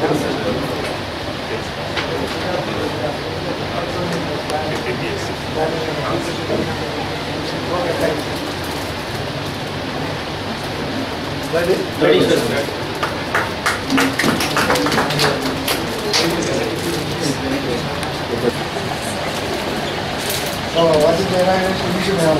what is the solution now?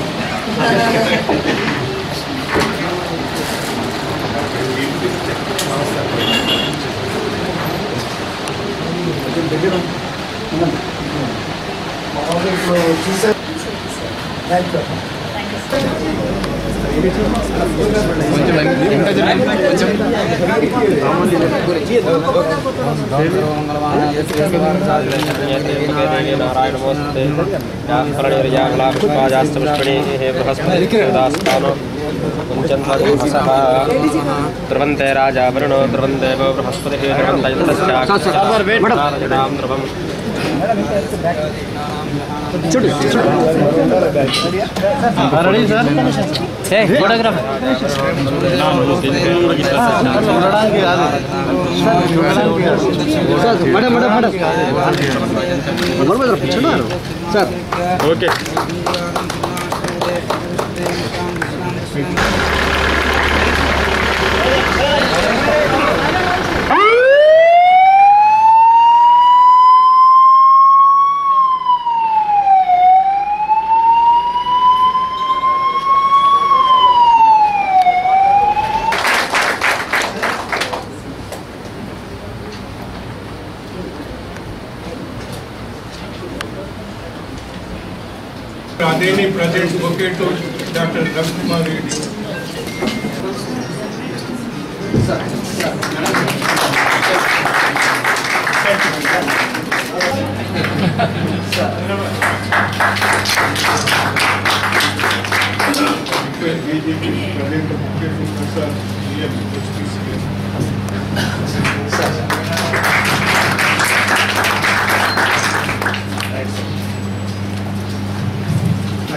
ध्रुवन्ते राजा वरुणो ध्रुवन्ते बृहस्पतिः ध्रुवम् okay Adeni presents bouquet to Dr. Ravikumar Reddy.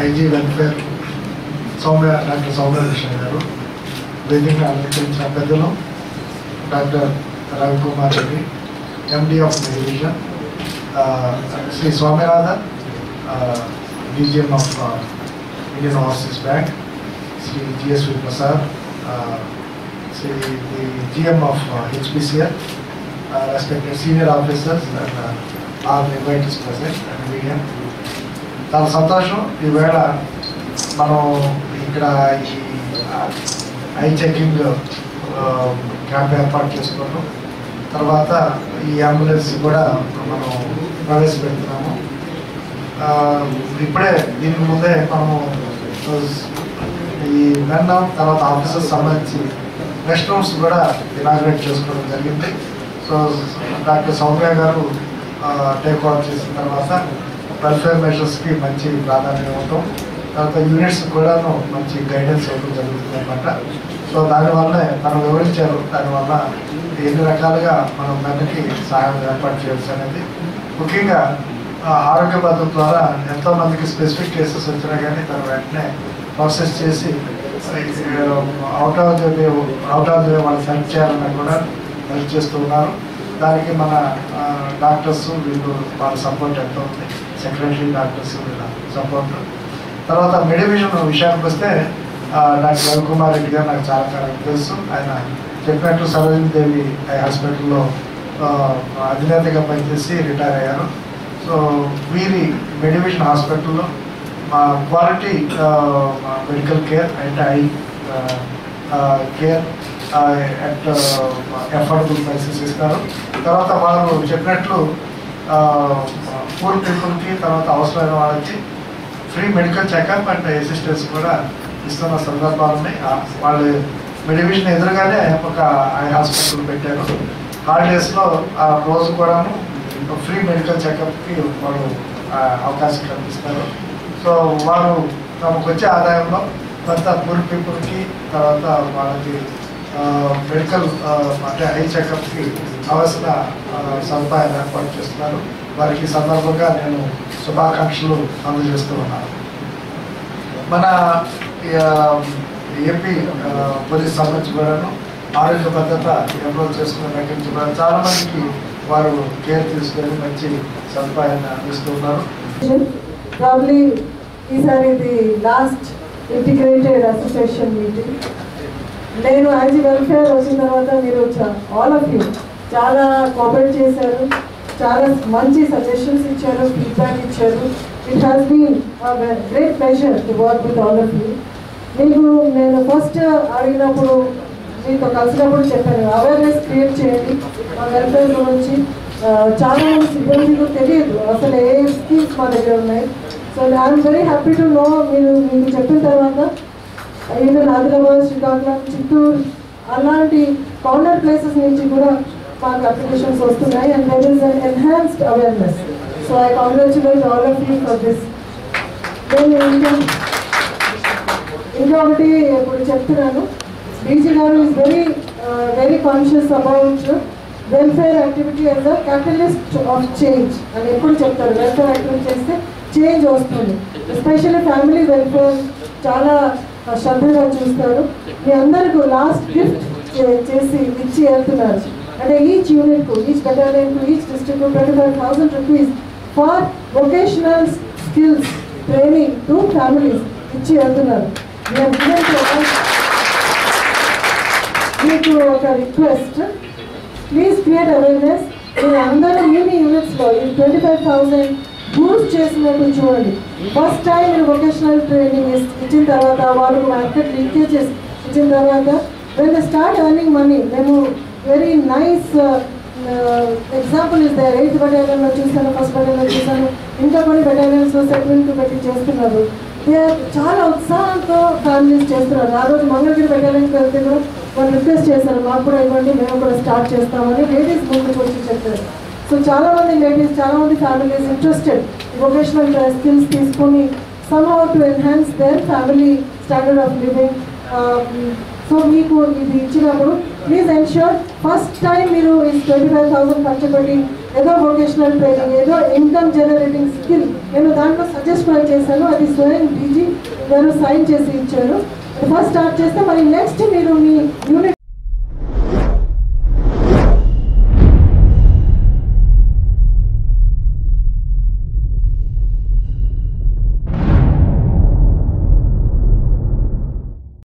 IG welfare doctor Saumyakrishna గారు వేదికగా అలంకరించిన పెద్దలు doctor Ravikumar Reddy MD of Medivision Shri Swaminathan DGM of Indian Overseas Bank Shri GSV Prasad Shri GM of HPCL respected senior officers and all invitees present and VM. చాలా సంతోషం ఈవేళ మనం ఇక్కడ ఈ ఐ చెకింగ్ క్యాంప్ ఏర్పాటు చేసుకున్నాం. తర్వాత ఈ అంబులెన్స్ కూడా మనం ప్రవేశపెడుతున్నాము. ఇప్పుడే దీనికి ముందే మనము ఈ మెన్ తర్వాత ఆఫీసర్స్ సంబంధించి రెస్ట్ రూమ్స్ కూడా ఇనాగ్రేట్ చేసుకోవడం జరిగింది. సో డాక్టర్ సౌమ్య గారు టేక్ ఓవర్ చేసిన తర్వాత వెల్ఫేర్ మెషర్స్కి మంచి ప్రాధాన్యం ఇవ్వటం, తర్వాత యూనిట్స్ కూడాను మంచి గైడెన్స్ ఇవ్వడం జరుగుతుంది అనమాట. సో దానివల్లనే మనం వివరించారు, దానివల్ల ఎన్ని రకాలుగా మనం మెన్కి సహాయం ఏర్పాటు చేయాల్సి అనేది. ముఖ్యంగా ఆరోగ్య భద్రత ద్వారా ఎంతోమందికి స్పెసిఫిక్ కేసెస్ వచ్చినా కానీ దాన్ని వెంటనే ప్రాసెస్ చేసి అవుట్ ఆఫ్ ది వే వాళ్ళకి హెల్ప్ చేయాలన్నా కూడా హెల్ప్ చేస్తూ ఉన్నారు. దానికి మన డాక్టర్స్ వీళ్ళు వాళ్ళ సపోర్ట్ ఎంతో ఉంది, సెక్రటరీ డాక్టర్స్ వీళ్ళ సపోర్ట్. తర్వాత మెడివిజన్ విషయానికి వస్తే డాక్టర్ రవికుమార్ రెడ్డి గారు నాకు చాలా కాలం తెలుసు. ఆయన చెప్పినట్టు సరోజినీ దేవి ఐ హాస్పిటల్లో అధినేతగా పనిచేసి రిటైర్ అయ్యారు. సో వీరి మెడివిజన్ హాస్పిటల్లో quality medical care and I care at affordable prices ఇస్తారు. తర్వాత వాళ్ళు చెప్పినట్లు పూర్ పీపుల్కి తర్వాత అవసరమైన వాళ్ళకి free medical checkup and assistance కూడా ఇస్తున్న సందర్భాలు ఉన్నాయి. వాళ్ళు మెడివిజన్ ఎదురుగానే ఒక ఐ హాస్పిటల్ పెట్టారు. హాలిడేస్లో ఆ రోజు కూడాను ఫ్రీ మెడికల్ చెకప్కి వాళ్ళు అవకాశం కల్పిస్తారు. సో వారు తమకు వచ్చే ఆదాయంలో కొంత పూర్ పీపుల్కి తర్వాత వాళ్ళకి మెడికల్ అంటే ఐ చెకప్కి అవసర సదుపాయాలు ఏర్పాటు చేస్తున్నారు. వారికి సందర్భంగా నేను శుభాకాంక్షలు అందజేస్తూ ఉన్నాను. మన ఏపీ పోలీస్ సంబంధించి కూడాను ఆరోగ్య భద్రత ఎన్రోల్ చేసుకున్న దగ్గర నుంచి కూడా చాలా మందికి వారు కేర్ తీసుకొని మంచి సదుపాయాన్ని అందిస్తున్నారు. ప్రాబ్లీ ఈసారి ఇది లాస్ట్ ఇంటిగ్రేటెడ్ అసోసియేషన్ మీటింగ్. నేను యాజ్ వెల్ఫేర్ వచ్చిన తర్వాత మీరు ఆల్ ఆఫ్ యూ చాలా కోఆపరేట్ చేశారు, చాలా మంచి సజెషన్స్ ఇచ్చారు, ఫీడ్బ్యాక్ ఇచ్చారు. It has been great pleasure to work with all of you. మీకు నేను ఫస్ట్ అడిగినప్పుడు మీతో కలిసినప్పుడు చెప్పాను, అవేర్నెస్ క్రియేట్ చేయండి మా వెల్ఫేర్ గురించి. చాలా మంది సిబ్బందికి తెలియదు అసలు ఏ స్కీమ్స్ మా దగ్గర ఉన్నాయి. So I'm very happy to know మీకు చెప్పిన తర్వాత ఈవెన్ ఆదిలాబాద్, శ్రీకాకుళం, చిత్తూరు అలాంటి కార్నర్ ప్లేసెస్ నుంచి కూడా మాకు అప్లికేషన్స్ వస్తున్నాయి. And there is an enhanced awareness. So I congratulate all of you for this. నేను ఇంకొకటి ఇప్పుడు చెప్తున్నాను, డీజీ గారు is very conscious about welfare activity as a catalyst of change అని ఎప్పుడు చెప్తారు. వెల్ఫేర్ యాక్టివిటీ చేస్తే చేంజ్ వస్తుంది. ఎస్పెషల్లీ ఫ్యామిలీ వెల్ఫేర్ చాలా శ్రద్ధగా చూస్తారు. మీ అందరికీ లాస్ట్ గిఫ్ట్ చేసి ఇచ్చి వెళ్తున్నారు. అంటే ఈచ్ యూనిట్కు, ఈచ్ బెటాలియన్కు, ఈచ్ డిస్ట్రిక్ట్కు 25,000 rupees for vocational skills training to families ఇచ్చి వెళ్తున్నారు. మీకు ఒక రిక్వెస్ట్, ప్లీజ్ క్రియేట్ అవేర్నెస్. మీరు అందరూ మీ యూనిట్స్లో ఈ 25,000 బూస్ట్ చేసినట్టు చూడండి. ఫస్ట్ టైం మీరు వొకేషనల్ ట్రైనింగ్ ఇచ్చిన తర్వాత వాళ్ళకు మార్కెట్ లింకేజెస్ ఇచ్చిన తర్వాత when they start earning money, మేము very nice example is there. 8th బెటాలియన్లో చూసాను, 1st బెటాలియన్లో చూసాను, ఇంకా కొన్ని బెటాలియన్స్లో సెటిల్మెంట్ పెట్టి చేస్తున్నారు. చాలా ఉత్సాహంతో ఫ్యామిలీస్ చేస్తున్నారు. ఆ రోజు మంగళగిరి బెటాలియన్కి వెళ్తే కూడా వాళ్ళు రిక్వెస్ట్ చేశారు, మాకు కూడా ఇవ్వండి, మేము కూడా స్టార్ట్ చేస్తామని లేడీస్ ముందుకు వచ్చి చెప్పారు. సో చాలామంది లేడీస్, చాలామంది ఫ్యామిలీస్ ఇంట్రెస్టెడ్ వొకేషనల్ స్కిల్స్ తీసుకొని somehow to enhance their family standard of living. So మీకు ఇది ఇచ్చినప్పుడు ప్లీజ్ ఎన్ష్యూర్ ఫస్ట్ టైం మీరు ఈ 25,000 ఖర్చు పెట్టి ఏదో వొకేషనల్ ట్రైనింగ్, ఏదో ఇన్కమ్ జనరేటింగ్ స్కిల్ నేను దాంట్లో సజెస్ట్ కూడా చేశాను. అది స్వయం డీజీ గారు సైన్ చేసి ఇచ్చారు. ఫస్ట్ స్టార్ట్ చేస్తే మరి నెక్స్ట్ మీరు మీ యూనిట్